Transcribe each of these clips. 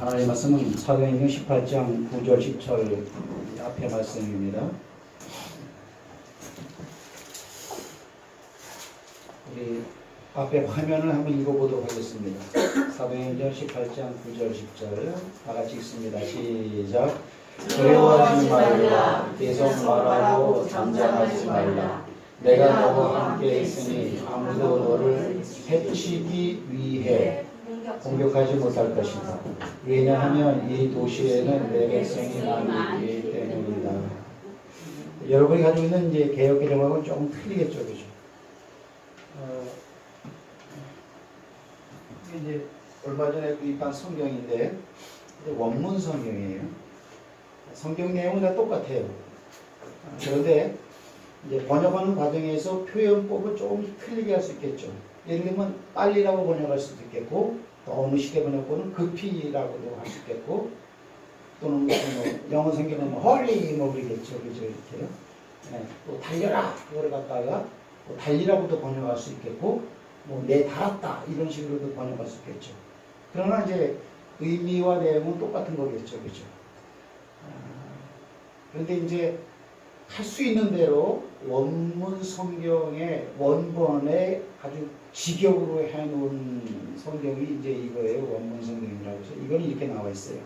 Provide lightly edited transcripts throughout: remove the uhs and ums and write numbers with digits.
하나님의 말씀은 사도행전 18장 9절 10절 앞에 말씀입니다. 우리 앞에 화면을 한번 읽어보도록 하겠습니다. 사도행전 18장 9절 10절 다 같이 읽습니다. 시작. 두려워하지 말라. 계속 말하고 잠잠하지 말라. 내가 너와 함께 있으니 아무도 너를 해치기 위해 공격하지 못할 것이다. 왜냐하면 이 도시에는 내 백성이 많기 때문이다. 여러분이 가지고 있는 이제 개역개정하고는 조금 틀리겠죠, 그죠? 이제 얼마 전에 구입한 성경인데 원문 성경이에요. 성경 내용은 다 똑같아요. 그런데 이제 번역하는 과정에서 표현법을 조금 틀리게 할 수 있겠죠. 예를 들면 빨리라고 번역할 수도 있겠고, 또 어느 시대 번역본은 급히라고도 할 수 있겠고, 또는 뭐 영어 성경은 헐리 뭐 그러겠죠, 그죠, 이렇게요. 네, 또 달려라 그거를 갖다가 또 달리라고도 번역할 수 있겠고, 뭐 내 달았다 이런 식으로도 번역할 수 있겠죠. 그러나 이제 의미와 내용은 똑같은 거겠죠, 그죠. 그런데 이제 할 수 있는 대로 원문 성경의 원본에 아주 직역으로 해놓은 성경이 이제 이거예요. 원문 성경이라고 해서 이건 이렇게 나와 있어요.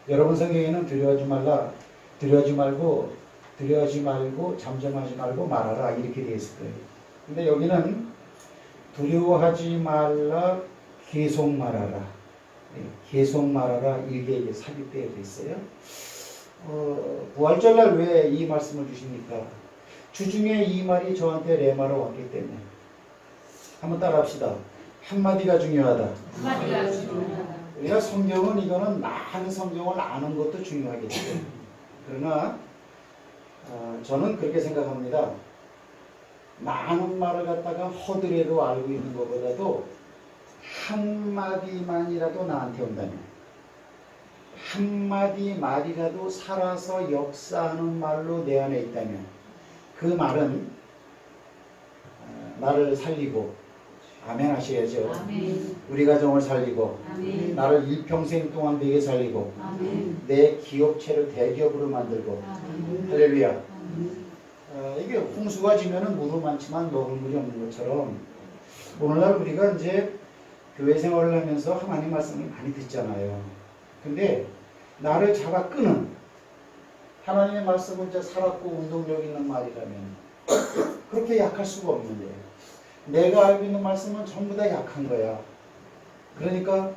여러분 성경에는 두려워하지 말라, 두려워하지 말고 잠잠하지 말고 말하라 이렇게 되어 있을 거예요. 근데 여기는 두려워하지 말라, 계속 말하라, 계속 말하라 이게 삽입되어 있어요. 부활절날 왜 이 말씀을 주십니까? 주중에 이 말이 저한테 레마로 왔기 때문에. 한번 따라 합시다. 한마디가 중요하다. 한마디가 중요하다. 우리가 성경은 이거는 많은 성경을 아는 것도 중요하겠죠. 그러나 저는 그렇게 생각합니다. 많은 말을 갖다가 허드레로 알고 있는 것보다도 한마디만이라도 나한테 온다면, 한마디 말이라도 살아서 역사하는 말로 내 안에 있다면 그 말은 나를 살리고, 아멘 하셔야죠. 아멘. 우리 가정을 살리고, 아멘. 나를 일평생 동안 되게 살리고, 아멘. 내 기업체를 대기업으로 만들고, 아멘. 할렐루야. 아멘. 이게 홍수가 지면은 물은 많지만 먹을 물이 없는 것처럼 오늘날 우리가 이제 교회 생활을 하면서 하나님 말씀을 많이 듣잖아요. 근데 나를 잡아 끄는 하나님의 말씀은 이제 살았고 운동력 있는 말이라면 그렇게 약할 수가 없는데, 내가 알고 있는 말씀은 전부 다 약한 거야. 그러니까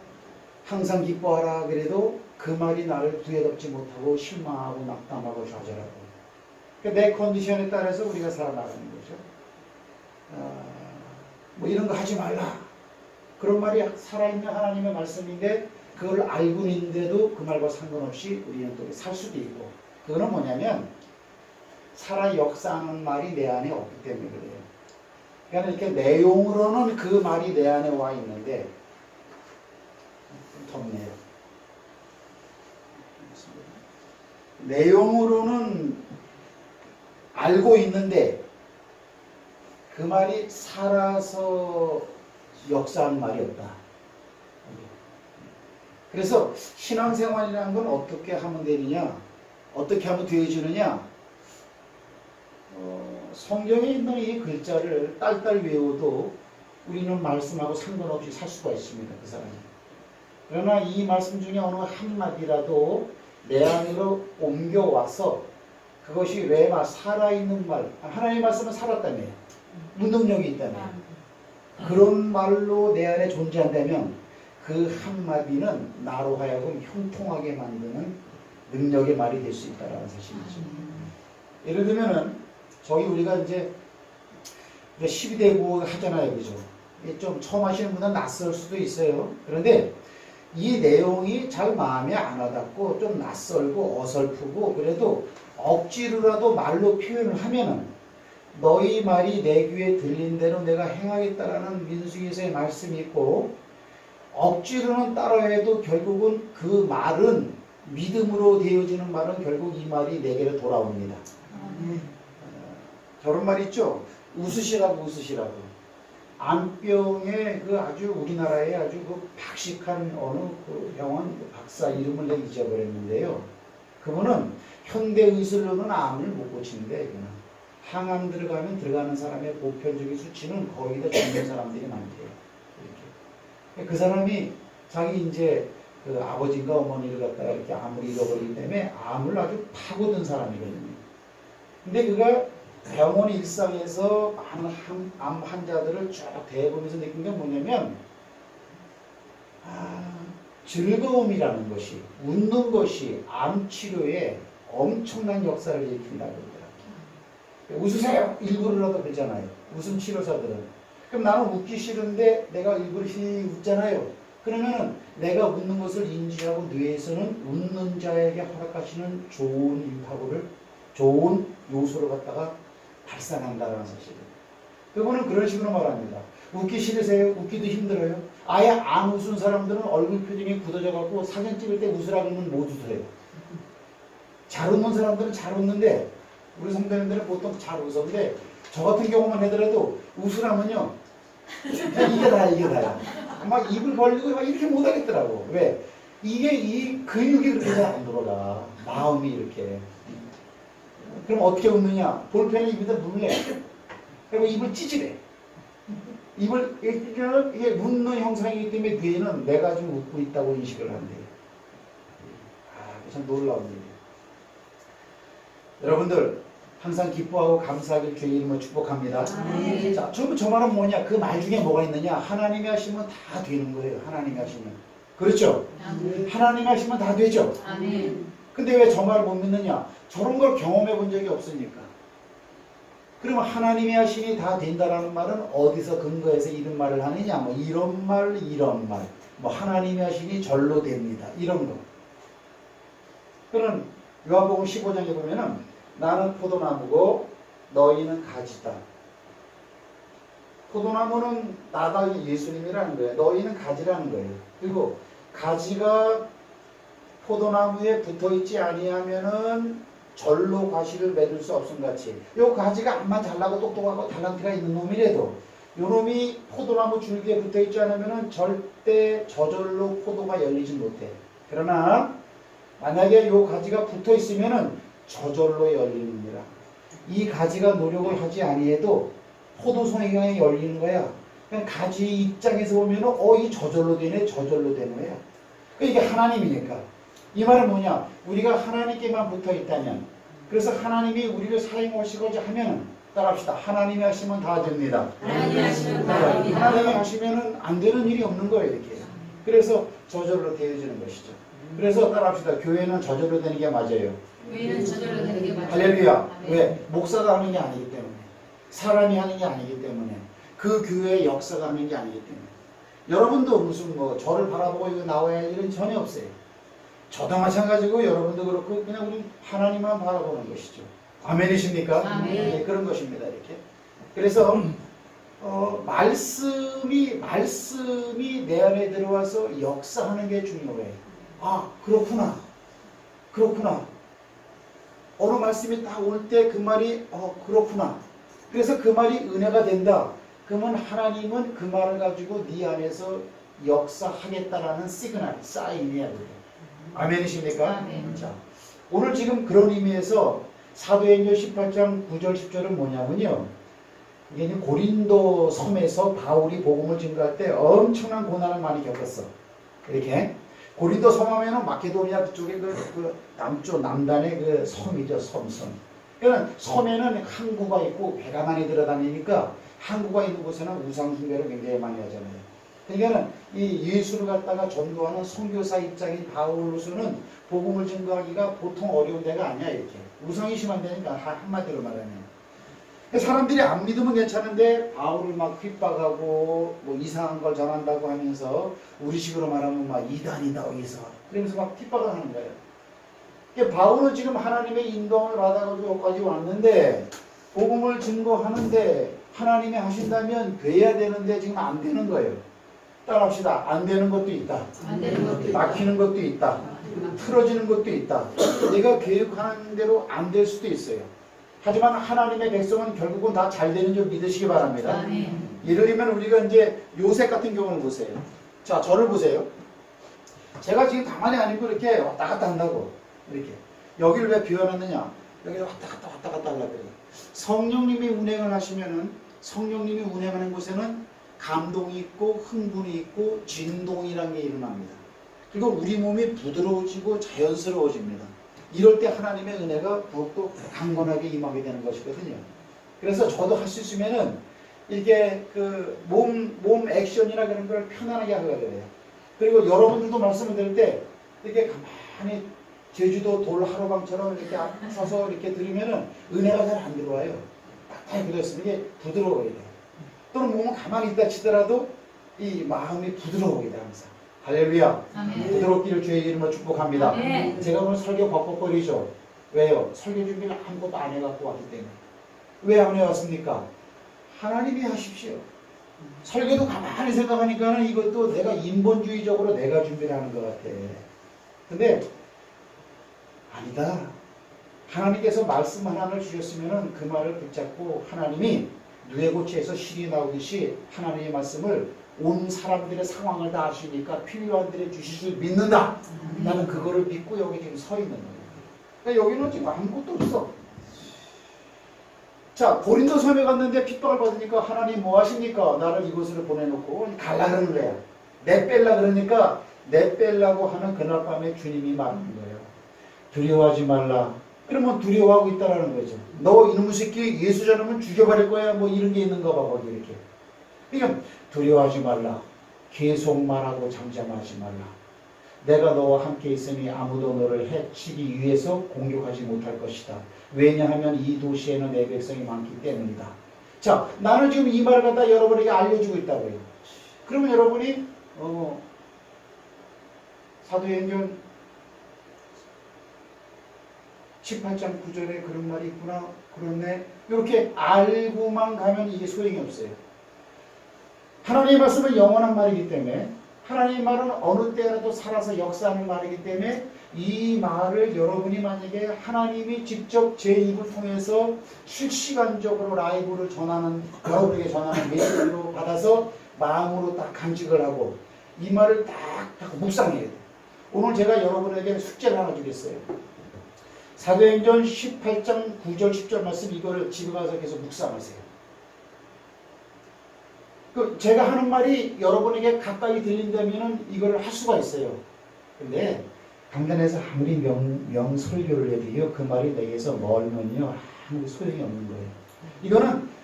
항상 기뻐하라 그래도 그 말이 나를 구애받지 못하고 실망하고 낙담하고 좌절하고, 그러니까 내 컨디션에 따라서 우리가 살아나가는 거죠. 뭐 이런 거 하지 말라, 그런 말이 살아있는 하나님의 말씀인데 그걸 알고 있는데도 그 말과 상관없이 우리는 또 살 수도 있고, 그거는 뭐냐면 살아 역사하는 말이 내 안에 없기 때문에 그래요. 그러니까 이렇게 내용으로는 그 말이 내 안에 와 있는데, 좀 덥네요. 내용으로는 알고 있는데 그 말이 살아서 역사하는 말이 없다. 그래서 신앙생활이라는 건 어떻게 하면 되느냐, 어떻게 하면 되어지느냐, 성경에 있는 이 글자를 딸딸 외워도 우리는 말씀하고 상관없이 살 수가 있습니다, 그 사람이. 그러나 이 말씀 중에 어느 한마디라도 내 안으로 옮겨와서 그것이 레마, 살아있는 말, 하나님의 말씀은 살았다며, 운동력이 있다며, 그런 말로 내 안에 존재한다면 그 한마디는 나로 하여금 형통하게 만드는 능력의 말이 될 수 있다는 사실이죠. 예를 들면은 저희 우리가 이제 12대 구호 하잖아요, 그죠? 좀 처음 하시는 분은 낯설 수도 있어요. 그런데 이 내용이 잘 마음에 안 와닿고 좀 낯설고 어설프고 그래도 억지로라도 말로 표현을 하면은 너희 말이 내 귀에 들린 대로 내가 행하겠다라는 민수기에서의 말씀이 있고, 억지로는 따라해도 결국은 그 말은 믿음으로 되어지는 말은 결국 이 말이 내게로 돌아옵니다. 저런 말 있죠? 웃으시라고. 암병의 그 아주 우리나라의 아주 그 박식한 어느 그 병원 박사 이름을 내가 잊어버렸는데요. 그분은 현대의술로는 암을 못 고치는데 이거는 항암 들어가면 들어가는 사람의 보편적인 수치는 거의 다 죽는 사람들이 많대요. 이렇게. 그 사람이 자기 이제 그 아버지인가 어머니를 갖다가 이렇게 암을 잃어버리기 때문에 암을 아주 파고든 사람이거든요. 근데 그가 병원 일상에서 많은 암 환자들을 쭉 대보면서 느낀 게 뭐냐면 즐거움이라는 것이, 웃는 것이 암 치료에 엄청난 역사를 일으킨다고 그러더라고요. 웃으세요. 일부러라도 그러잖아요. 웃음 치료사들은. 그럼 나는 웃기 싫은데 내가 일부러 웃잖아요. 그러면은 내가 웃는 것을 인지하고 뇌에서는 웃는 자에게 허락하시는 좋은 임파고를, 좋은 요소를 갖다가 발산한다는 사실이에요. 그분은 그런 식으로 말합니다. 웃기 싫으세요? 웃기도 힘들어요? 아예 안 웃은 사람들은 얼굴 표정이 굳어져 갖고 사진 찍을 때 웃으라 그러면 못 웃어요. 잘 웃는 사람들은 잘 웃는데 우리 선배님들은 보통 잘 웃었는데 저 같은 경우만 하더라도 웃으라면요 그냥 이게 다야. 막 입을 벌리고 막 이렇게 못 하겠더라고. 왜? 이게 이 근육이 그렇게 잘 안 돌아가. 마음이 이렇게. 그럼 어떻게 웃느냐? 볼펜을 입에다 물래. 그리고 입을 찌질해. 입을 찌질하면 이게 웃는 형상이기 때문에 뇌는 내가 지금 웃고 있다고 인식을 한대요. 참 놀라운 일이에요. 여러분들 항상 기뻐하고 감사하길 주의 이름으로 축복합니다. 자, 저 말은 뭐냐? 그 말 중에 뭐가 있느냐? 하나님이 하시면 다 되는 거예요. 하나님이 하시면. 그렇죠? 하나님이 하시면 다 되죠? 근데 왜 저 말을 못 믿느냐? 저런 걸 경험해 본 적이 없으니까. 그러면 하나님이 하시니 다 된다라는 말은 어디서 근거해서 이런 말을 하느냐? 뭐 이런 말. 뭐 하나님이 하시니 절로 됩니다. 이런 거. 그런 요한복음 15장에 보면은 나는 포도나무고 너희는 가지다. 포도나무는 나다 예수님이라는 거예요. 너희는 가지라는 거예요. 그리고 가지가 포도나무에 붙어있지 아니하면은 절로 과실을 맺을 수 없음 같이 요 가지가 암만 잘나고 똑똑하고 달란트가 있는 놈이라도 요 놈이 포도나무 줄기에 붙어있지 않으면은 절대 저절로 포도가 열리지 못해. 그러나 만약에 요 가지가 붙어있으면은 저절로 열리느니라. 이 가지가 노력을 하지 아니해도 포도송이가 열리는 거야. 그냥 가지 입장에서 보면은 이 저절로 되네, 저절로 되는 거야. 이게 하나님이니까. 이 말은 뭐냐? 우리가 하나님께만 붙어 있다면, 그래서 하나님이 우리를 사용하시고자 하면, 따라합시다. 하나님이 하시면 다 됩니다. 하나님이 하시면 다 됩니다. 하나님이 하시면은 안 되는 일이 없는 거예요, 이렇게. 그래서 저절로 되어지는 것이죠. 그래서 따라합시다. 교회는 저절로 되는 게 맞아요. 교회는 저절로 되는 게 맞아요. 할렐루야. 왜? 목사가 하는 게 아니기 때문에, 사람이 하는 게 아니기 때문에, 그 교회의 역사가 하는 게 아니기 때문에. 여러분도 무슨 뭐 저를 바라보고 이거 나와야 일은 전혀 없어요. 저도 마찬가지고 여러분도 그렇고 그냥 우리 하나님만 바라보는 것이죠. 아멘이십니까? 아멘. 네, 그런 것입니다. 이렇게. 그래서 말씀이 내 안에 들어와서 역사하는 게 중요해. 아, 그렇구나. 어느 말씀이 딱 올 때 그 말이 그렇구나. 그래서 그 말이 은혜가 된다. 그러면 하나님은 그 말을 가지고 네 안에서 역사하겠다라는 시그널, 사인이야. 아멘이십니까? 아멘. 자, 오늘 지금 그런 의미에서 사도행전 18장 9절 10절은 뭐냐면요. 이게 고린도 섬에서 바울이 복음을 증거할 때 엄청난 고난을 많이 겪었어. 이렇게 고린도 섬 하면은 마케도니아 그쪽에 그 남쪽 남단의 그 섬이죠. 섬. 그러니까 섬에는 항구가 있고 배가 많이 들어다니니까 항구가 있는 곳에는 우상 숭배를 굉장히 많이 하잖아요. 그러니까는 이 예수를 갖다가 전도하는 선교사 입장인 바울로서는 복음을 증거하기가 보통 어려운 데가 아니야. 이렇게 우상이 심한다니까 한마디로 말하면 사람들이 안 믿으면 괜찮은데 바울을 막 핍박하고 뭐 이상한 걸 전한다고 하면서 우리식으로 말하면 막 이단이다 어디서 그러면서 막 핍박을 하는 거예요. 그러니까 바울은 지금 하나님의 인도를 받아가지고 여기까지 왔는데 복음을 증거하는데 하나님이 하신다면 돼야 되는데 지금 안 되는 거예요. 따라합시다. 안 되는 것도 있다. 안 되는 것도 있다. 막히는 것도 있다. 틀어지는 것도 있다. 내가 계획하는 대로 안 될 수도 있어요. 하지만 하나님의 백성은 결국은 다 잘 되는 줄 믿으시기 바랍니다. 아멘. 예를 들면 우리가 이제 요셉 같은 경우는 보세요. 자, 저를 보세요. 제가 지금 가만히 안 있고 이렇게 왔다 갔다 한다고. 이렇게. 여기를 왜 비워놨느냐? 여기를 왔다 갔다 하려고 그래요. 성령님이 운행을 하시면은, 성령님이 운행하는 곳에는 감동이 있고 흥분이 있고 진동이라는 게 일어납니다. 그리고 우리 몸이 부드러워지고 자연스러워집니다. 이럴 때 하나님의 은혜가 더욱더 강건하게 임하게 되는 것이거든요. 그래서 저도 할 수 있으면은 이렇게 그 몸 액션이나 그런 걸 편안하게 하려고 그래요. 그리고 여러분들도 말씀을 드릴 때 이렇게 가만히 제주도 돌 하루방처럼 이렇게 서서 이렇게 들으면은 은혜가 잘 안 들어와요. 딱딱히 들어있으면 이게 부드러워야 돼요. 또는 몸은 가만히 있다 치더라도 이 마음이 부드러워야 돼요, 항상. 할렐루야. 아멘. 부드럽기를 주의 이름으로 축복합니다. 아멘. 제가 오늘 설교 벅벅거리죠. 왜요? 설교 준비를 아무것도 안 해갖고 왔기 때문에. 왜 안 해왔습니까? 하나님이 하십시오. 설교도 가만히 생각하니까는 이것도 내가 인본주의적으로 내가 준비를 하는 것 같아. 근데 아니다. 하나님께서 말씀 하나를 주셨으면 그 말을 붙잡고 하나님이 누에고치에서 실이 나오듯이 하나님의 말씀을 온 사람들의 상황을 다 아시니까 필요한 데에 주실 줄 믿는다. 나는 그거를 믿고 여기 지금 서 있는 거예요. 그러니까 여기는 지금 아무것도 없어. 자, 고린도 섬에 갔는데 핍박을 받으니까 하나님 뭐 하십니까? 나를 이곳으로 보내놓고 갈라 그러는 거야. 내뺄라 그러니까 내뺄라고 하는 그날 밤에 주님이 말하는 거예요. 두려워하지 말라. 그러면 두려워하고 있다라는 거죠. 너 이놈의 새끼 예수 전하면 죽여버릴 거야. 뭐 이런 게 있는가 봐, 거기 이렇게. 그러니까 두려워하지 말라. 계속 말하고 잠잠하지 말라. 내가 너와 함께 있으니 아무도 너를 해치기 위해서 공격하지 못할 것이다. 왜냐하면 이 도시에는 내 백성이 많기 때문이다. 자, 나는 지금 이 말을 갖다 여러분에게 알려주고 있다고요. 그러면 여러분이 사도행전 18장 9절에 그런 말이 있구나. 그렇네. 이렇게 알고만 가면 이게 소용이 없어요. 하나님의 말씀은 영원한 말이기 때문에 하나님의 말은 어느 때라도 살아서 역사하는 말이기 때문에 이 말을 여러분이 만약에 하나님이 직접 제 입을 통해서 실시간적으로 라이브를 전하는, 여러분에게 전하는 메시지로 받아서 마음으로 딱 간직을 하고 이 말을 딱 묵상해야 돼요. 오늘 제가 여러분에게 숙제를 하나 주겠어요. 사도행전 18장 9절 10절 말씀 이거를 집에 가서 계속 묵상하세요. 제가 하는 말이 여러분에게 가까이 들린다면 이거를 할 수가 있어요. 근데 강단에서 아무리 명설교를 해도요, 그 말이 내게서 멀면요 아무 소용이 없는 거예요.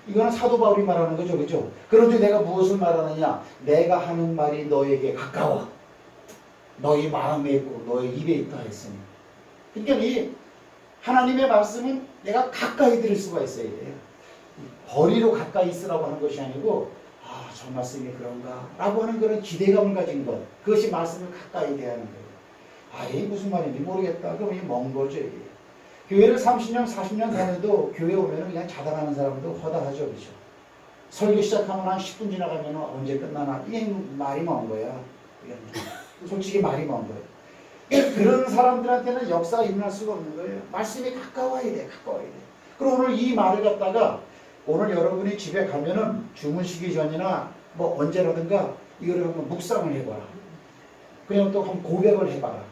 이거는 사도 바울이 말하는 거죠, 그죠? 그런데 내가 무엇을 말하느냐? 내가 하는 말이 너에게 가까워. 너희 마음에 있고 너희 입에 있다 했으니. 그러니까 이 하나님의 말씀은 내가 가까이 들을 수가 있어야 돼요. 거리로 가까이 있으라고 하는 것이 아니고 저 말씀이 그런가? 라고 하는 그런 기대감을 가진 것. 그것이 말씀을 가까이 대하는 거예요. 이게 무슨 말인지 모르겠다. 그러면 이게 먼 거죠, 이게. 교회를 30년, 40년 다녀도 교회 오면 그냥 자단하는 사람도 허다하죠, 그렇죠? 설교 시작하면 한 10분 지나가면 언제 끝나나? 이게 말이 먼 거야. 솔직히 말이 먼 거예요. 그런 사람들한테는 역사가 일어날 수가 없는 거예요. 말씀이 가까워야 돼, 가까워야 돼. 그럼 오늘 이 말을 갖다가 오늘 여러분이 집에 가면은 주무시기 전이나 뭐 언제라든가 이거를 한번 묵상을 해봐라. 그냥 또 한번 고백을 해봐라.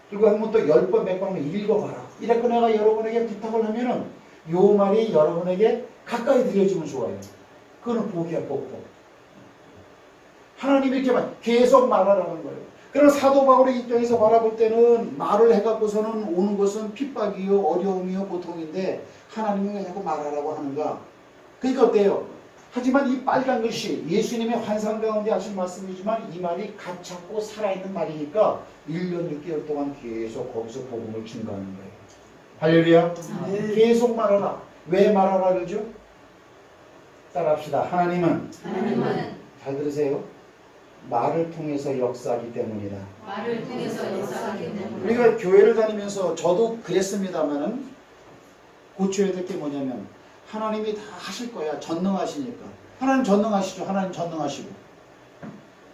그리고 한번 또 10번, 100번 읽어봐라. 이렇게 내가 여러분에게 부탁을 하면은 요 말이 여러분에게 가까이 들려지면 좋아요. 그거는 복이야, 복. 하나님이 이렇게 계속 말하라는 거예요. 그럼 사도 바울의 입장에서 바라볼 때는 말을 해갖고서는 오는 것은 핍박이요, 어려움이요, 고통인데 하나님이 왜 자꾸 말하라고 하는가? 그러니까 어때요? 하지만 이 빨간 글씨, 예수님의 환상 가운데 하신 말씀이지만 이 말이 갇혔고 살아있는 말이니까 1년 6개월 동안 계속 거기서 복음을 증거하는 거예요. 할렐루야. 계속 말하라. 왜 말하라 그러죠? 따라합시다. 하나님은 잘 들으세요. 말을 통해서 역사하기 때문이다. 말을 통해서 역사하기 때문이다. 우리가 교회를 다니면서 저도 그랬습니다만은 고쳐야 될 게 뭐냐면 하나님이 다 하실 거야. 전능하시니까. 하나님 전능하시죠. 하나님 전능하시고.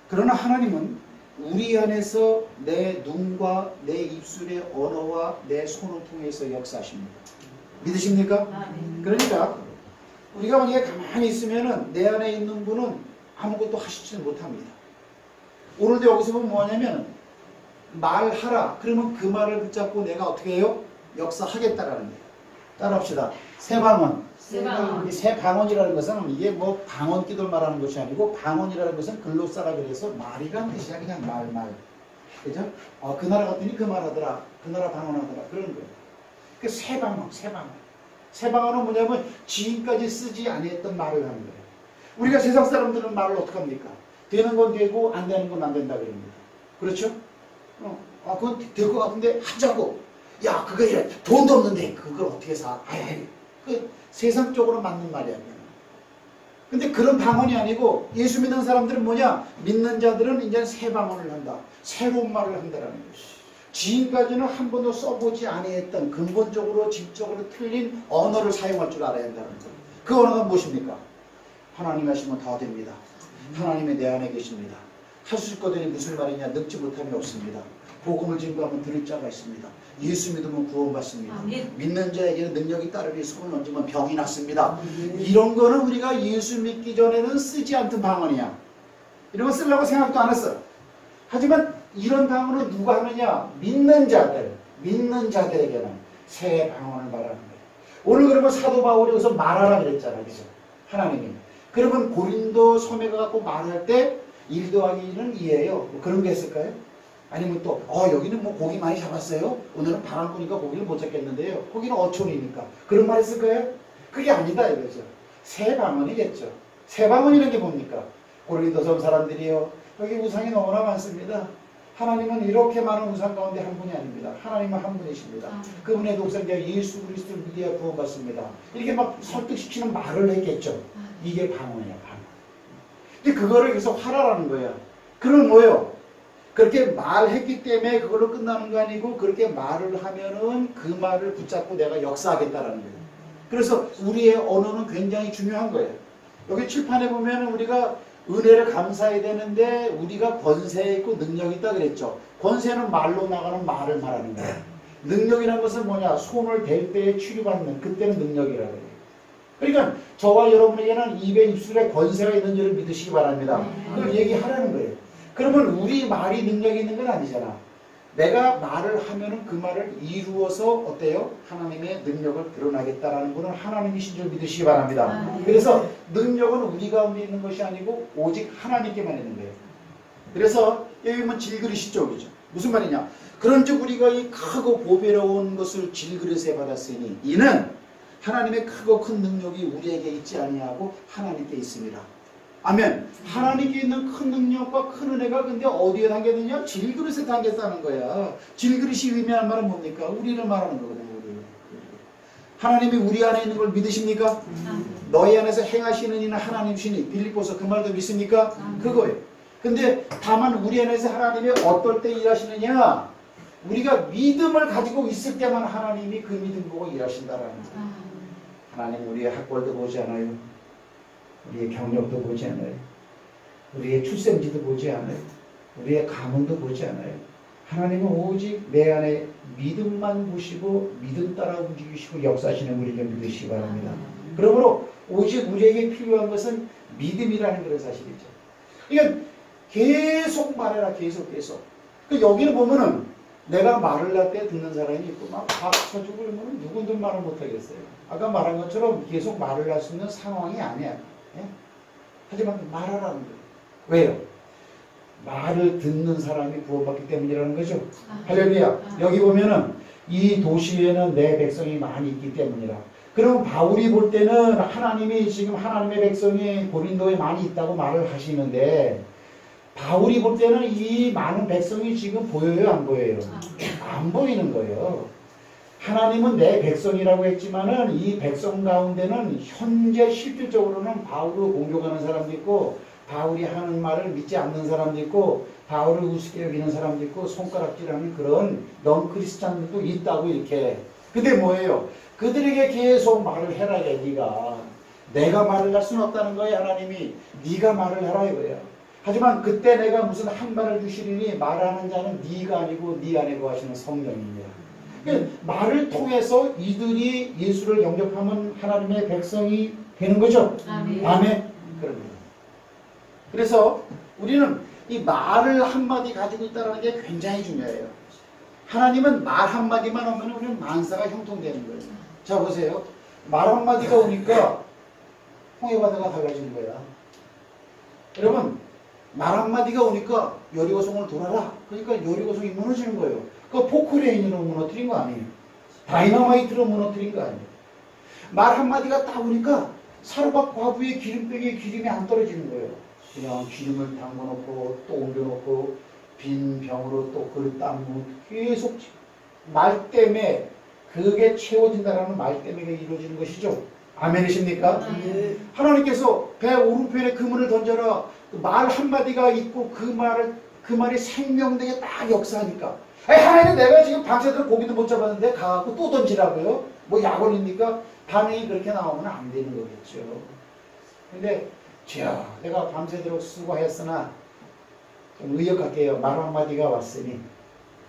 그러나 하나님은 우리 안에서 내 눈과 내 입술의 언어와 내 손을 통해서 역사하십니다. 믿으십니까? 아멘. 그러니까 우리가 만약에 가만히 있으면은 내 안에 있는 분은 아무것도 하시지는 못합니다. 오늘도 여기서 보면 뭐냐면 말하라. 그러면 그 말을 붙잡고 내가 어떻게 해요? 역사하겠다라는 거예요. 따라합시다. 새 방언. 새 방언. 이 새 방언이라는 것은 이게 뭐 방언 기도를 말하는 것이 아니고 방언이라는 것은 글로사라 그래서 말이란 뜻이야. 그냥 말. 그죠? 그 나라 갔더니 그 말하더라. 그 나라 방언하더라. 그런 거예요. 그 새 방언. 새 방언은 뭐냐면 지금까지 쓰지 아니했던 말을 하는 거예요. 우리가 세상 사람들은 말을 어떻게 합니까? 되는 건 되고 안 되는 건 안 된다 그럽니다. 그렇죠? 그건 될 것 같은데 하자고. 야, 그거 돈도 없는데 그걸 어떻게 사? 그 세상적으로 맞는 말이야. 근데 그런 방언이 아니고 예수 믿는 사람들은 뭐냐? 믿는 자들은 이제 새 방언을 한다. 새로운 말을 한다라는 것이. 지금까지는 한 번도 써보지 아니했던 근본적으로 질적으로 틀린 언어를 사용할 줄 알아야 한다는 것. 그 언어가 무엇입니까? 하나님 하시면 다 됩니다. 하나님이 내 안에 계십니다. 하실 거더니 무슨 말이냐? 늙지 못함이 없습니다. 복음을 증거하면 들을 자가 있습니다. 예수 믿으면 구원받습니다. 아멘. 믿는 자에게는 능력이 따르니 손을 얹으면 병이 낫습니다. 이런 거는 우리가 예수 믿기 전에는 쓰지 않던 방언이야. 이런 거 쓰려고 생각도 안 했어. 하지만 이런 방언을 누가 하느냐? 믿는 자들에게는 새 방언을 말하는 거예요. 오늘 그러면 사도 바울이 여기서 말하라 그랬잖아. 그죠? 하나님이. 그러면 고린도 섬에 가고 말할 때 1 더하기 1은 2예요. 뭐 그런 게 있을까요? 아니면 또 여기는 뭐 고기 많이 잡았어요? 오늘은 바람 부니까 고기를 못 잡겠는데요. 거기는 어촌이니까. 그런 말 있을까요? 그게 아니다 이거죠. 새 방언이겠죠. 새 방언이라는 게 뭡니까? 고린도 섬 사람들이요. 여기 우상이 너무나 많습니다. 하나님은 이렇게 많은 우상 가운데 한 분이 아닙니다. 하나님은 한 분이십니다. 그분의 독생자 예수 그리스도를 믿어야 구원받습니다. 이렇게 막 설득시키는 말을 했겠죠. 이게 방언이야, 방언. 근데 그거를 여기서 하라라는 거야. 그럼 뭐예요? 그렇게 말했기 때문에 그걸로 끝나는 거 아니고 그렇게 말을 하면은 그 말을 붙잡고 내가 역사하겠다라는 거예요. 그래서 우리의 언어는 굉장히 중요한 거예요. 여기 칠판에 보면 우리가 은혜를 감사해야 되는데 우리가 권세 있고 능력이 있다 그랬죠. 권세는 말로 나가는 말을 말하는 거예요. 능력이라는 것은 뭐냐? 손을 댈 때에 치료받는 그때는 능력이라고 해요. 그러니까 저와 여러분에게는 입에 입술에 권세가 있는 줄을 믿으시기 바랍니다. 그걸 얘기하라는 거예요. 그러면 우리 말이 능력이 있는 건 아니잖아. 내가 말을 하면은 그 말을 이루어서 어때요? 하나님의 능력을 드러나겠다라는 분은 하나님이신 줄 믿으시기 바랍니다. 그래서 능력은 우리 가운데 있는 것이 아니고 오직 하나님께만 있는 거예요. 그래서 여기 보면 질그릇이 쪽이죠. 무슨 말이냐? 그런즉 우리가 이 크고 보배로운 것을 질그릇에 받았으니 이는 하나님의 크고 큰 능력이 우리에게 있지 아니하고 하나님께 있습니다. 아멘. 하나님께 있는 큰 능력과 큰 은혜가 근데 어디에 담겼느냐? 질그릇에 담겼다는 거야. 질그릇이 의미하는 말은 뭡니까? 우리를 말하는 거거든요. 하나님이 우리 안에 있는 걸 믿으십니까? 너희 안에서 행하시는 이는 하나님이시니. 빌립보서 그 말도 믿습니까? 그거예요. 근데 다만 우리 안에서 하나님이 어떨 때 일하시느냐? 우리가 믿음을 가지고 있을 때만 하나님이 그 믿음 보고 일하신다라는 거예요. 하나님 우리의 학벌도 보지 않아요. 우리의 경력도 보지 않아요. 우리의 출생지도 보지 않아요. 우리의 가문도 보지 않아요. 하나님은 오직 내 안에 믿음만 보시고 믿음 따라 움직이시고 역사하시는 우리를 믿으시기 바랍니다. 그러므로 오직 우리에게 필요한 것은 믿음이라는 그런 사실이죠. 그러니까 계속 말해라. 계속. 여기는 보면은 내가 말을 할 때 듣는 사람이 있고 막 박쳐주고 그러면 누군들 말을 못하겠어요. 아까 말한 것처럼 계속 말을 할 수 있는 상황이 아니야. 예? 하지만 말하라는 거예요. 왜요? 말을 듣는 사람이 구원받기 때문이라는 거죠. 할렐루야. 여기 보면은 이 도시에는 내 백성이 많이 있기 때문이라. 그럼 바울이 볼 때는 하나님이 지금 하나님의 백성이 고린도에 많이 있다고 말을 하시는데 바울이 볼 때는 이 많은 백성이 지금 보여요, 안 보여요? 안 보이는 거예요. 하나님은 내 백성이라고 했지만은 이 백성 가운데는 현재 실질적으로는 바울을 공격하는 사람도 있고 바울이 하는 말을 믿지 않는 사람도 있고 바울을 우습게 여기는 사람도 있고 손가락질하는 그런 넌크리스찬들도 있다고 이렇게. 근데 뭐예요? 그들에게 계속 말을 해라. 네가. 내가 말을 할 수는 없다는 거예요. 하나님이. 네가 말을 하라 이거예요. 하지만 그때 내가 무슨 한 말을 주시리니 말하는 자는 네가 아니고 네 안에 거하시는 성령입니다. 그러니까 말을 통해서 이들이 예수를 영접하면 하나님의 백성이 되는 거죠. 아멘. 아멘. 그럽니다. 그래서 우리는 이 말을 한마디 가지고 있다는 게 굉장히 중요해요. 하나님은 말 한마디만 오면 우리는 만사가 형통되는 거예요. 자, 보세요. 말 한마디가 오니까 홍해바다가 갈라지는 거야. 여러분, 말 한마디가 오니까 여리고성을 돌아라. 그러니까 여리고성이 무너지는 거예요. 그 포크레인으로 무너뜨린 거 아니에요. 다이너마이트로 무너뜨린 거 아니에요. 말 한마디가 딱 오니까 사르밧 과부의 기름병에 기름이 안 떨어지는 거예요. 그냥 기름을 담궈놓고 또 옮겨놓고 빈 병으로 또 그릇 담고 계속 말 때문에 그게 채워진다라는 말 때문에 이루어지는 것이죠. 아멘이십니까? 하나님께서 배 오른편에 그물을 던져라. 말 한마디가 있고 그 말이 생명되게 딱 역사하니까. 하나님 내가 지금 밤새도록 고기도 못 잡았는데 가갖고 또 던지라고요? 뭐 약올립니까? 반응이 그렇게 나오면 안 되는 거겠죠. 근데 자, 내가 밤새도록 수고했으나 좀 의역할게요. 말 한마디가 왔으니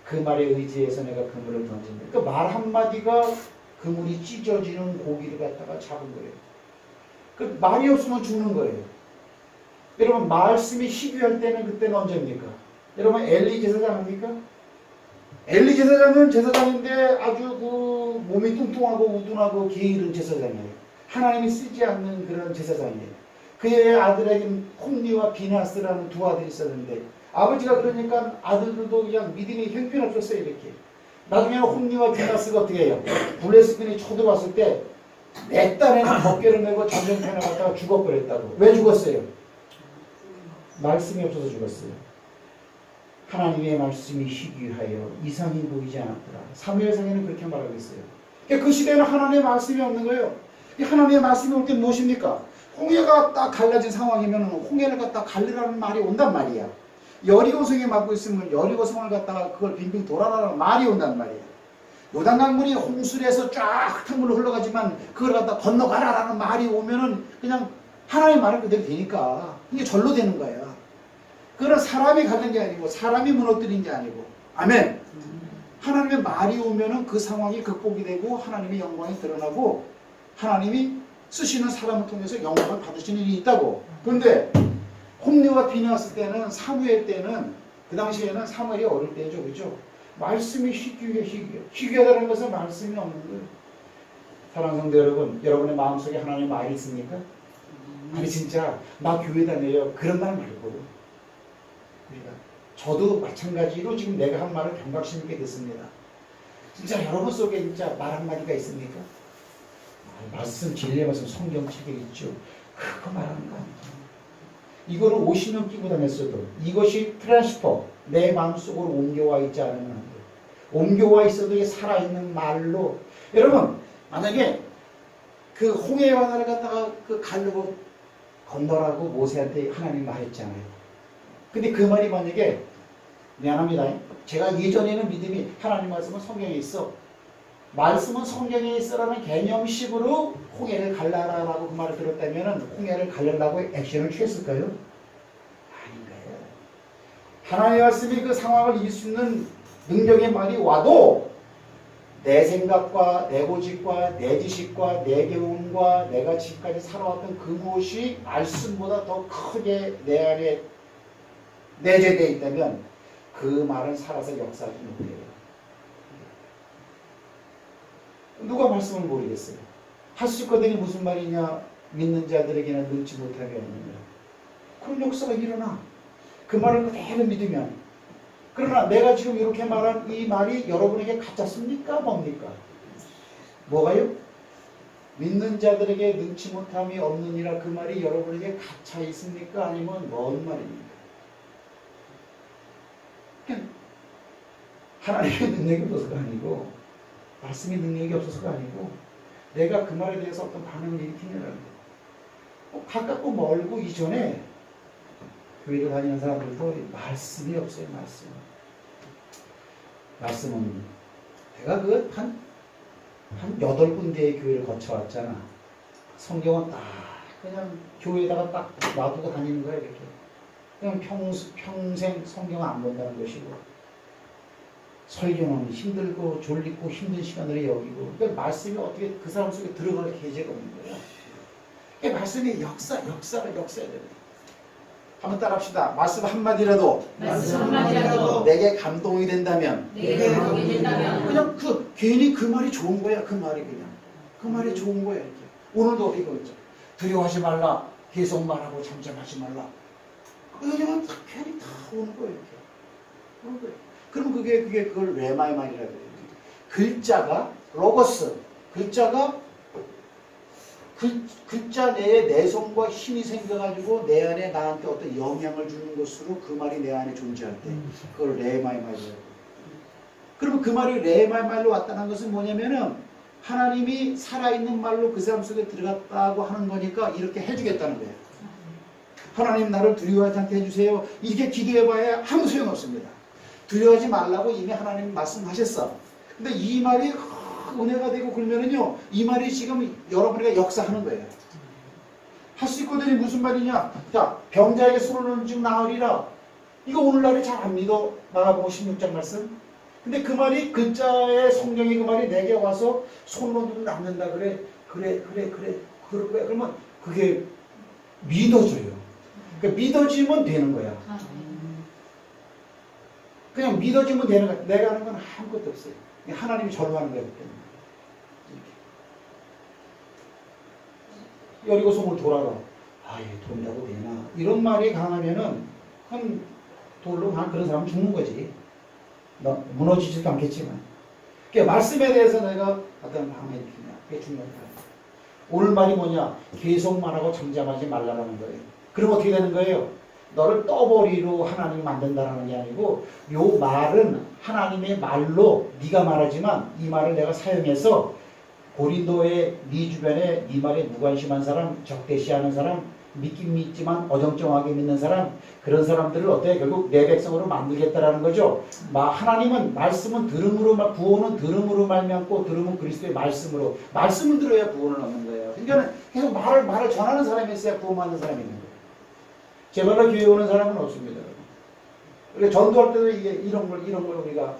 그 말에 의지해서 내가 그물을 던진다. 그러니까 말 한마디가 그물이 찢어지는 고기를 갖다가 잡은 거예요. 그 말이 없으면 죽는 거예요. 여러분 말씀이 희귀할 때는 그때는 언제입니까? 여러분 엘리 제사장 아닙니까? 엘리 제사장은 제사장인데 아주 그 몸이 뚱뚱하고 우둔하고 게으른 제사장이에요. 하나님이 쓰지 않는 그런 제사장이에요. 그의 아들에게는 홈리와 비나스라는 두 아들이 있었는데 아버지가 그러니까 아들들도 그냥 믿음이 형편없었어요. 이렇게. 나중에는 홈리와 비나스가 어떻게 해요? 블레스빈이 쳐들어왔을 때 내 딸에는 덮개를 메고 전쟁터에 나갔다가 죽어버렸다고. 왜 죽었어요? 말씀이 없어서 죽었어요. 하나님의 말씀이 희귀하여 이상이 보이지 않았더라. 사무엘상에는 그렇게 말하고 있어요. 그 시대에는 하나님의 말씀이 없는 거예요. 하나님의 말씀이 올 때 무엇입니까? 홍해가 딱 갈라진 상황이면 홍해를 갖다 갈르라는 말이 온단 말이야. 여리고성에 막고 있으면 여리고성을 갖다가 그걸 빙빙 돌아라는 말이 온단 말이야. 요단강물이 홍수에서 쫙 흙탕물로 흘러가지만 그걸 갖다 건너가라라는 말이 오면은 그냥 하나님의 말을 그대로 되니까 이게 절로 되는 거야. 그건 사람이 가는 게 아니고 사람이 무너뜨린 게 아니고. 아멘. 하나님의 말이 오면은 그 상황이 극복이 되고 하나님의 영광이 드러나고 하나님이 쓰시는 사람을 통해서 영광을 받으시는 일이 있다고. 그런데 홈리와 비나스 때는 사무엘 때는 그 당시에는 사무엘이 어릴 때죠. 그죠? 말씀이 희귀하다는 것은 말씀이 없는 거예요. 사랑하는 성도 여러분, 여러분의 마음속에 하나님의 말이 있습니까? 아니 진짜 나 교회 다녀요. 그런 말 말고 우리가 저도 마찬가지로 지금 내가 한 말을 경각심 있게 듣습니다. 진짜 여러분 속에 진짜 말 한마디가 있습니까? 말씀 진리의 말씀 성경책에 있죠. 그거 말하는 거 아니죠. 이거를 50년 끼고 다녔어도 이것이 트랜스퍼 내 마음속으로 옮겨와 있지 않으면 안 돼요. 옮겨와 있어도 이게 살아있는 말로. 여러분 만약에 그 홍해 바다를 갖다가 그 가르고 건너라고 모세한테 하나님 말했잖아요. 근데 그 말이 만약에 미안합니다. 제가 예전에는 믿음이 하나님 말씀은 성경에 있어. 말씀은 성경에 있어라는 개념식으로 홍해를 갈라라라고 그 말을 들었다면 홍해를 갈려라고 액션을 취했을까요? 아닌가요? 하나님의 말씀이 그 상황을 이길 수 있는 능력의 말이 와도 내 생각과 내 고집과 내 지식과 내 경험과 내가 지금까지 살아왔던 그것이 말씀보다 더 크게 내 안에 내재되어 있다면 그 말은 살아서 역사하지 못해요. 누가 말씀을 모르겠어요. 할 수 있거든요. 무슨 말이냐? 믿는 자들에게는 능치 못함이 없느냐. 그런 역사가 일어나. 그 말을 그대로 믿으면. 그러나 내가 지금 이렇게 말한 이 말이 여러분에게 가짜습니까? 뭡니까? 뭐가요? 믿는 자들에게 능치 못함이 없느니라 그 말이 여러분에게 가짜 있습니까? 아니면 뭔 말입니까? 하나님의 능력이 없어서가 아니고 말씀의 능력이 없어서가 아니고 내가 그 말에 대해서 어떤 반응을 일으키느라는 거예요. 가깝고 멀고 이전에 교회를 다니는 사람들도 말씀이 없어요. 말씀은 내가 그 한 8군데의 교회를 거쳐왔잖아. 성경은 딱 그냥 교회에다가 딱 놔두고 다니는 거야. 이렇게 그냥 평생 성경을 안 본다는 것이고 설교는 힘들고 졸리고 힘든 시간을 여기고 그러니까 말씀이 어떻게 그 사람 속에 들어갈 계제가 없는 거예요. 그러니까 말씀이 역사가 역사야 됩니다. 한번 따라합시다. 말씀 한마디라도 내게 감동이 된다면 그냥 괜히 그 말이 좋은 거야. 그 말이 좋은 거야. 이렇게. 오늘도 이거 있죠. 두려워하지 말라. 계속 말하고 잠잠하지 말라. 왜냐면 괜히 다 오는 거예요. 이렇게. 오는 거예요. 그럼 그걸 레마의 말이라고 해요. 글자가 로고스. 글자가 글자 내에 내성과 힘이 생겨가지고 내 안에 나한테 어떤 영향을 주는 것으로 그 말이 내 안에 존재할 때 그걸 레마의 말이라고 해요. 그러면 그 말이 레마의 말로 왔다는 것은 뭐냐면은 하나님이 살아있는 말로 그 사람 속에 들어갔다고 하는 거니까 이렇게 해주겠다는 거예요. 하나님 나를 두려워하지 않게 해주세요. 이렇게 기도해봐야 아무 소용없습니다. 두려워하지 말라고 이미 하나님 말씀하셨어. 근데 이 말이 은혜가 되고 그러면은요, 이 말이 지금 여러분에게 역사하는 거예요. 할 수 있거든요. 무슨 말이냐? 자, 병자에게 손을 얹은 즉 나으리라. 이거 오늘날에 잘 안 믿어. 마가복음 16장 말씀. 근데 그 말이 글자의 성경의 그 말이 내게 와서 손을 얹으면 낫는다 그래. 그럴 거야. 그러면 그게 믿어져요. 그러니까 믿어지면 되는 거야. 그냥 믿어지면 되는 거야. 내가 하는 건 아무것도 없어요. 하나님이 절로 하는 거기 때문에. 여리고성을 돌아라. 얘 돈이라도 되나? 이런 말이 강하면은 한 돌로 한 그런 사람은 죽는 거지. 무너지지도 않겠지만. 그러니까 말씀에 대해서 내가 어떤 마음에 느끼냐. 그게 중요한 거예요. 오늘 말이 뭐냐? 계속 말하고 잠잠하지 말라라는 거예요. 그럼 어떻게 되는 거예요? 너를 떠버리로 하나님이 만든다는 게 아니고 요 말은 하나님의 말로 네가 말하지만 이 말을 내가 사용해서 고린도의 네 주변에 네 말에 무관심한 사람, 적대시하는 사람, 믿긴 믿지만 어정쩡하게 믿는 사람, 그런 사람들을 어때? 결국 내 백성으로 만들겠다라는 거죠. 하나님은 말씀은 들음으로, 구원은 들음으로 말미암고 들음은 그리스도의 말씀으로. 말씀을 들어야 구원을 얻는 거예요. 그러니까 계속 말을 전하는 사람이 있어야 구원받는 사람이 있는 거예요. 제발로 교회 오는 사람은 없습니다. 우리가 전도할 때도 이런 걸 우리가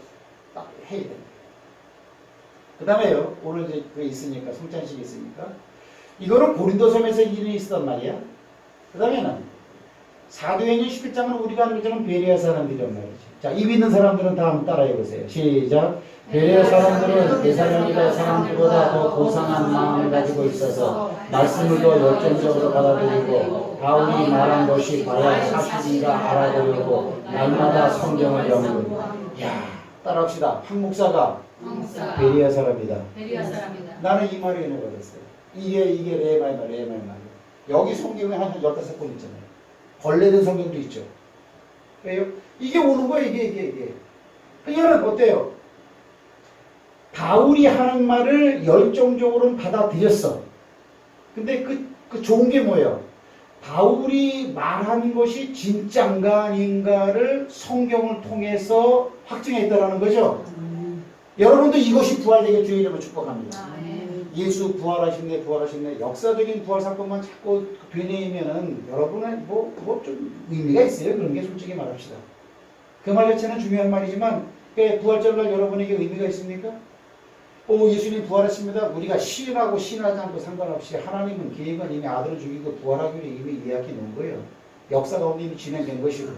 딱 해야 됩니다. 그 다음에요, 오늘 이제 그게 있으니까, 성찬식이 있으니까, 이거는 고린도 섬에서 일이 있었단 말이야. 그 다음에는, 사도행전 11장은 우리가 아는 것처럼 베레아 사람들이란 말이지. 자, 입 있는 사람들은 다 한번 따라해 보세요. 시작. 베레아 사람들은 데살로니가 사람들보다 더 고상한 마음을 가지고 있어서 말씀을 더 열정적으로 받아들이고 바울이 말한 것이 과연 사실인가 알아보려고 날마다 성경을 연구하고. 야, 따라합시다. 한 목사가 베레아 사람이다. 나는 이 말이 은혜 받았어요. 이게 레마의 말. 여기 성경에 한 15권 있잖아요. 벌레된 성경도 있죠. 왜요? 이게 오는 거야, 이게. 그러니까 어때요? 바울이 하는 말을 열정적으로는 받아들였어. 근데 그 좋은 게 뭐예요? 바울이 말하는 것이 진짜인가 아닌가를 성경을 통해서 확증했다라는 거죠. 여러분도 이것이 부활되게 주의를 축복합니다. 예수 부활하셨네. 역사적인 부활 사건만 자꾸 되뇌이면은 여러분은 뭐 좀 의미가 있어요. 그런 게 솔직히 말합시다. 그 말 자체는 중요한 말이지만 부활절날 여러분에게 의미가 있습니까? 예수님 부활하십니다. 우리가 시인하고 시인하지 않고 상관없이 하나님은 계획은 이미 아들을 죽이고 부활하기로 이미 예약해 놓은 거예요. 역사 가운데 이미 진행된 것이고.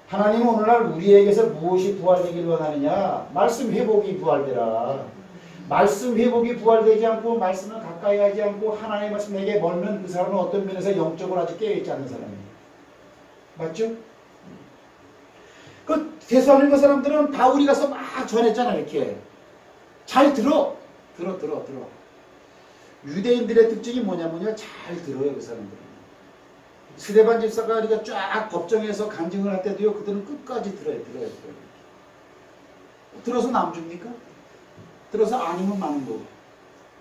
하나님은 오늘날 우리에게서 무엇이 부활되길 원하느냐? 말씀 회복이 부활되라. 말씀 회복이 부활되지 않고 말씀을 가까이 하지 않고 하나님의 말씀 내게 멀면 그 사람은 어떤 면에서 영적으로 아직 깨어있지 않는 사람이에요. 맞죠? 그 데살로니가 사람들은 바울이 가서 막 전했잖아. 이렇게 잘 들어. 유대인들의 특징이 뭐냐면요, 잘 들어요. 그 사람들은. 스데반 집사가 우리가 쫙 법정에서 간증을 할 때도요, 그들은 끝까지 들어요. 들어서 남 줍니까? 들어서 아니면 많은 거고.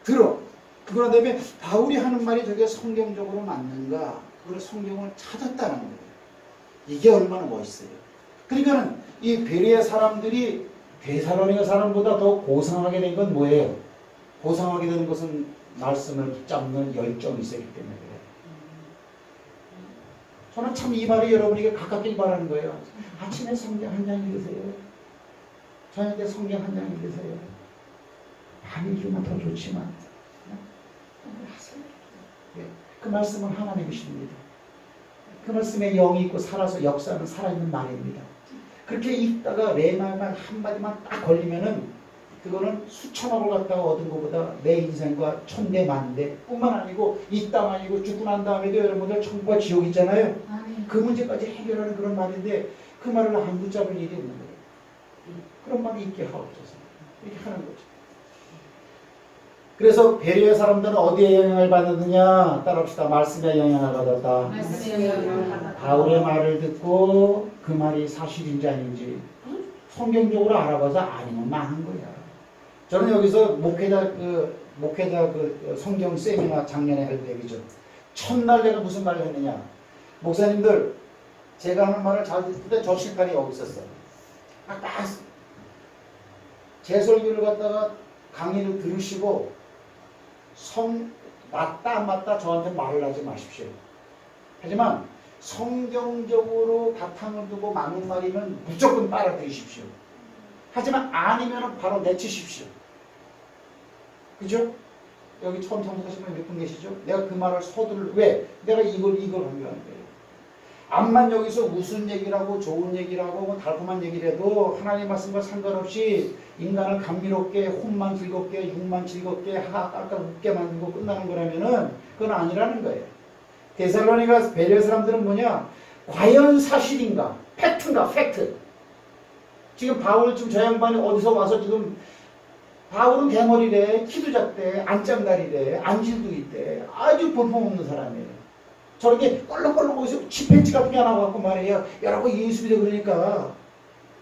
들어. 그런 다음에 바울이 하는 말이 저게 성경적으로 맞는가? 그걸 성경을 찾았다는 거예요. 이게 얼마나 멋있어요. 그러니까는 이 베레아 사람들이 데살로니가 사람보다 더 고상하게 된 건 뭐예요? 고상하게 된 것은 말씀을 붙잡는 열정이 있었기 때문에 그래요. 저는 참 이 말이 여러분에게 가깝길 바라는 거예요. 아침에 성경 한 장 읽으세요. 저한테 성경 한 장 읽으세요. 많이 읽으면 더 좋지만 하세요. 그 말씀은 하나님이십니다. 그 말씀에 영이 있고 살아서 역사하는 살아있는 말입니다. 그렇게 읽다가 내 말만 한마디만 딱 걸리면은 그거는 수천억을 갖다가 얻은 것보다 내 인생과 천대 만대 뿐만 아니고 이 땅 아니고 죽고 난 다음에도 여러분들 천국과 지옥 있잖아요. 그 문제까지 해결하는 그런 말인데 그 말을 안 붙잡을 일이 없는 거예요. 그런 말이 있게 하옵소서. 이렇게 하는 거죠. 그래서 배려의 사람들은 어디에 영향을 받느냐? 따라합시다. 말씀에 영향을 받았다. 말씀에 영향을 받았다. 바울의 말을 듣고 그 말이 사실인지 아닌지 성경적으로 알아봐서 아니면 망한 거야. 저는 여기서 목회자 그 성경 세미나 작년에 할 때 그죠. 첫날 내가 무슨 말을 했느냐. 목사님들 제가 하는 말을 잘 듣는데 저 실판이 여기 있었어. 제 설교를 갖다가 강의를 들으시고 맞다 안 맞다 저한테 말을 하지 마십시오. 하지만 성경적으로 바탕을 두고 맞는 말이면 무조건 빨아들이십시오. 하지만 아니면 바로 내치십시오. 그죠? 여기 처음 참석하신 분 몇 분 계시죠? 내가 그 말을 서두를 왜? 내가 이걸 한다는 거예요. 암만 여기서 무슨 얘기를 하고 좋은 얘기를 하고 뭐 달콤한 얘기를 해도 하나님 말씀과 상관없이 인간을 감미롭게 혼만 즐겁게 육만 즐겁게 깔깔 웃게 만들고 끝나는 거라면은 그건 아니라는 거예요. 데살로니가 베레아 사람들은 뭐냐? 과연 사실인가? 팩트인가? 팩트. 지금 바울 지금 저 양반이 어디서 와서 지금 바울은 대머리래, 키도 작대, 안짱다리래, 안질도 있대. 아주 볼품없는 사람이에요. 저렇게 껄렁껄렁 거기서 치팬치 같은 게 하나 갖고 말이에요. 여러분 예수 믿어 그러니까.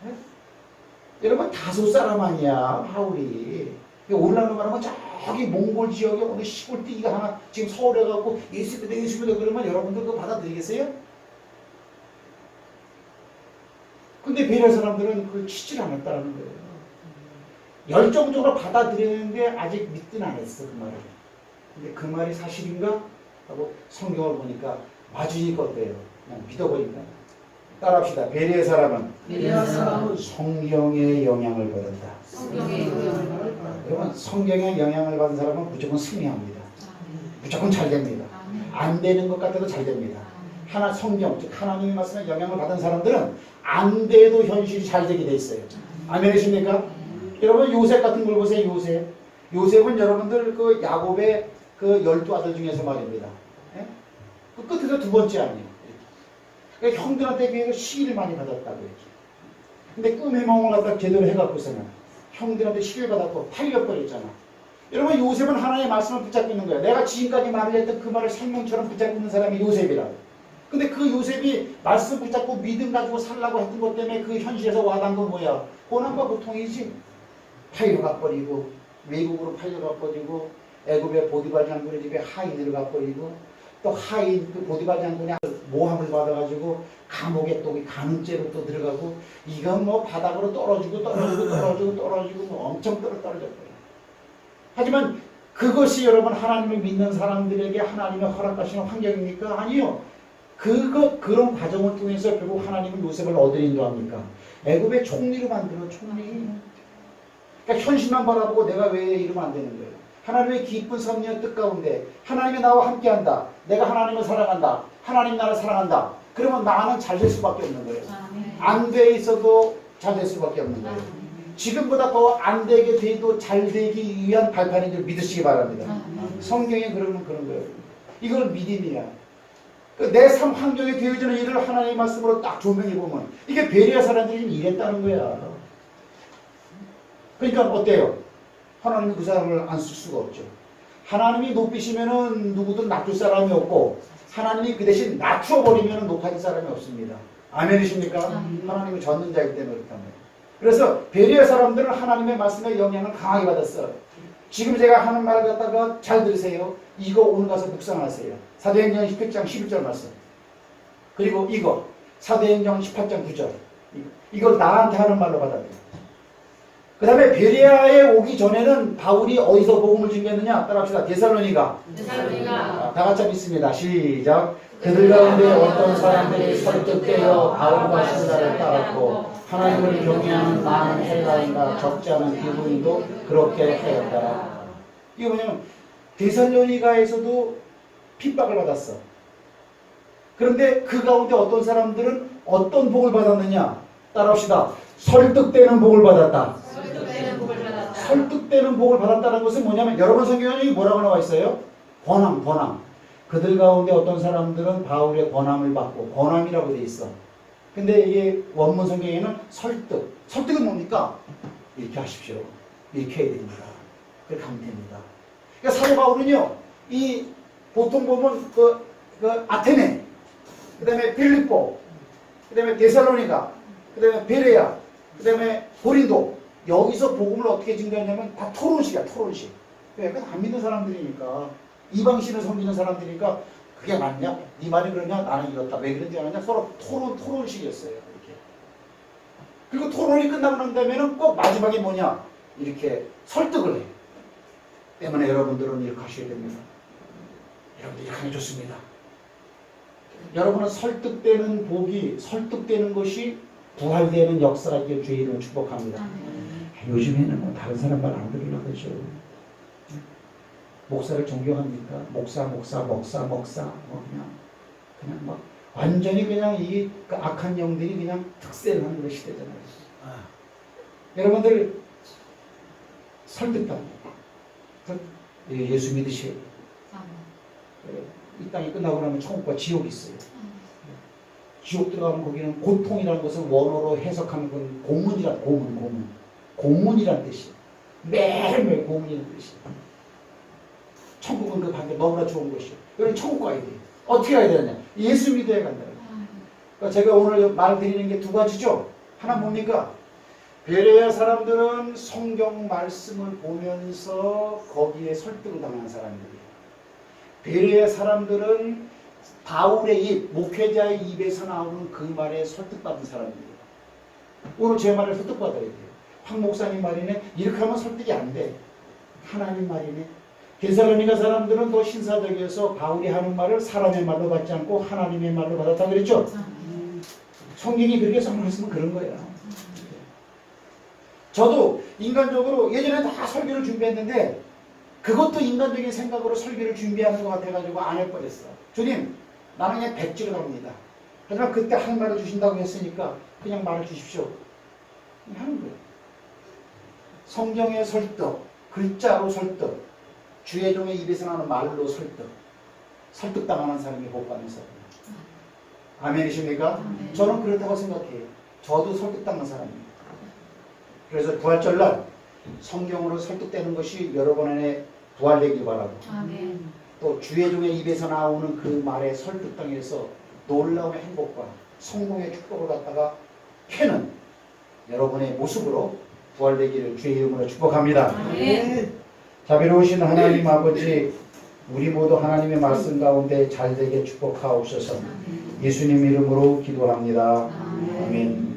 에? 여러분 다섯 사람 아니야 바울이. 오늘날 말하면 저기 몽골 지역에 어느 시골 띠기가 하나 지금 서울에 가고 예수 믿어 그러면 여러분들 그거 받아들이겠어요? 근데 베레아 사람들은 그걸 치질 않았다는 거예요. 열정적으로 받아들이는데 아직 믿진 않았어 그 말을. 근데 그 말이 사실인가? 하고 성경을 보니까 맞으니까 어때요? 그냥 믿어버린다. 따라합시다. 베레아 사람은 성경의 영향을 받았다. 성경의 영향을 받았다. 여러분 성경의 영향을 받은 사람은 무조건 승리합니다. 무조건 잘 됩니다. 안 되는 것 같아도 잘 됩니다. 성경, 즉 하나님의 말씀에 영향을 받은 사람들은 안 돼도 현실이 잘 되게 돼 있어요. 아멘이십니까? 여러분 요셉 같은 걸 보세요. 요셉은 여러분들 그 야곱의 그 12아들 중에서 말입니다. 예? 그 끝에서 두 번째 아니에요. 그러니까 형들한테 비해서 시기를 많이 받았다고 이렇게. 근데 꿈의 몽을 갖다 제대로 해갖고서는 형들한테 시기를 받았고 팔려버렸잖아. 여러분 요셉은 하나님의 말씀을 붙잡고 있는 거야. 내가 지금까지 말을 했던 그 말을 생명처럼 붙잡고 있는 사람이 요셉이라고. 근데 그 요셉이 말씀 붙잡고 믿음 가지고 살라고 했던 것 때문에 그 현실에서 와닿은 건 뭐야? 고난과 고통이지. 팔려가버리고 외국으로 팔려가버리고 애굽의 보디발 장군의 집에 하인을 가버리고 또 하인 그 보디발 장군이 모함을 받아가지고 감옥에 또 간음죄로 또 들어가고 이건 뭐 바닥으로 떨어지고 뭐 엄청 떨어졌어요. 하지만 그것이 여러분 하나님을 믿는 사람들에게 하나님의 허락하시는 환경입니까? 아니요. 그런 과정을 통해서 결국 하나님은 요셉을 어디로 인도합니까? 애굽의 총리로 만들어 총리. 그러니까 현실만 바라보고 내가 왜 이러면 안 되는 거예요. 하나님의 기쁜 섭리의 뜻 가운데 하나님이 나와 함께한다. 내가 하나님을 사랑한다. 하나님 나를 사랑한다. 그러면 나는 잘 될 수밖에 없는 거예요. 안 돼 있어도 잘 될 수밖에 없는 거예요. 지금보다 더 안 되게 돼도 잘 되기 위한 발판인 줄 믿으시기 바랍니다. 성경에 그러면 그런 거예요. 이걸 믿음이야. 내 삶 환경에 되어지는 일을 하나님의 말씀으로 딱 조명해 보면 이게 베레아 사람들이 지금 이랬다는 거야. 그러니까 어때요? 하나님이 그 사람을 안 쓸 수가 없죠. 하나님이 높이시면은 누구든 낮출 사람이 없고 하나님이 그 대신 낮춰버리면 높아질 사람이 없습니다. 아멘이십니까? 하나님을 젓는 자이기 때문에 그렇단 말이에요. 그래서 베레아 사람들은 하나님의 말씀에 영향을 강하게 받았어요. 지금 제가 하는 말을 갖다가 잘 들으세요. 이거 오늘 가서 묵상하세요. 사도행전 10장 11절 말씀. 그리고 이거 사도행전 18장 9절. 이걸 나한테 하는 말로 받아들여요. 그 다음에 베레아에 오기 전에는 바울이 어디서 복음을 증거했느냐? 따라합시다. 데살로니가. 다 같이 믿습니다. 시작. 그들 가운데 어떤 사람들이 설득되어 바울과 신라를 따랐고 하나님을 경외하는 많은 헬라인과 적지 않은 유부인도 그렇게 하였더라. 이게 뭐냐면 데살로니가에서도 핍박을 받았어. 그런데 그 가운데 어떤 사람들은 어떤 복을 받았느냐? 따라합시다. 설득되는 복을 받았다. 설득되는 복을 받았다는 것은 뭐냐면 여러분 성경에 뭐라고 나와 있어요? 권함. 그들 가운데 어떤 사람들은 바울의 권함을 받고 권함이라고 돼 있어. 근데 이게 원문 성경에는 설득은 뭡니까? 이렇게 하십시오. 이렇게 해야 됩니다. 그렇게 하면 됩니다. 그러니까 사도 바울은요, 이 보통 보면 그 아테네, 그 다음에 빌립보, 그 다음에 데살로니가, 그 다음에 베레아, 그 다음에 고린도, 여기서 복음을 어떻게 증거했냐면 다 토론식이야, 토론식. 그러니까 안 믿는 사람들이니까, 이방신을 섬기는 사람들이니까 그게 맞냐? 네 말이 그러냐? 나는 이렇다. 왜 그런지 아느냐? 서로 토론식이었어요. 이렇게. 그리고 토론이 끝나고 난 다음에는 꼭 마지막에 뭐냐? 이렇게 설득을 해. 때문에 여러분들은 이렇게 하셔야 됩니다. 여러분들 이렇게 하면 좋습니다. 여러분은 설득되는 복이, 설득되는 것이 부활되는 역사가 있길 주의 이름으로 축복합니다. 요즘에는 뭐 다른 사람 말 안 들으려고 그러죠. 목사를 존경합니까? 목사, 뭐 그냥 막 완전히 그냥 이 악한 영들이 그냥 특세를 하는 그 시대잖아요. 여러분들 설득합니다. 예수 믿으시오. 이 땅이 끝나고 나면 천국과 지옥이 있어요. 지옥 들어가면 거기는 고통이라는 것을 원어로 해석하는 건 고문이라는 뜻이에요. 매일매일 고문이라는 뜻이에요. 천국은 그 반대 너무나 좋은 것이에요. 여러분 천국 가야 돼요. 어떻게 가야 되느냐? 예수 믿어야 간다. 그러니까 제가 오늘 말드리는 게 두 가지죠. 하나 뭡니까? 베레아 사람들은 성경 말씀을 보면서 거기에 설득을 당한 사람들이에요. 베레아 사람들은 바울의 입, 목회자의 입에서 나오는 그 말에 설득받은 사람들이에요. 오늘 제 말을 설득받아야 돼요. 황 목사님 말이네. 이렇게 하면 설득이 안 돼. 하나님 말이네. 데살로니가 사람들은 더 신사적이어서 바울이 하는 말을 사람의 말로 받지 않고 하나님의 말로 받았다 그랬죠? 성경이 그렇게 설명했으면 그런 거예요. 저도 인간적으로 예전에 다 설교를 준비했는데 그것도 인간적인 생각으로 설교를 준비하는 것 같아가지고 안 할 뻔했어. 주님, 나는 그냥 백지로 갑니다. 하지만 그때 한 말을 주신다고 했으니까 그냥 말을 주십시오. 그냥 하는 거예요. 성경의 설득, 글자로 설득, 주의 종의 입에서 나는 말로 설득당하는 사람이 복받는 사람이에요. 아멘이십니까? 저는 그렇다고 생각해요. 저도 설득당한 사람입니다. 그래서 부활절날 성경으로 설득되는 것이 여러분 안에 부활되길 바라고 또 주의 종의 입에서 나오는 그 말에 설득당해서 놀라운 행복과 성공의 축복을 갖다가 캐는 여러분의 모습으로 부활되기를 주의 이름으로 축복합니다. 자비로우신 하나님 아버지, 우리 모두 하나님의 말씀 가운데 잘되게 축복하옵소서. 예수님 이름으로 기도합니다. 아멘.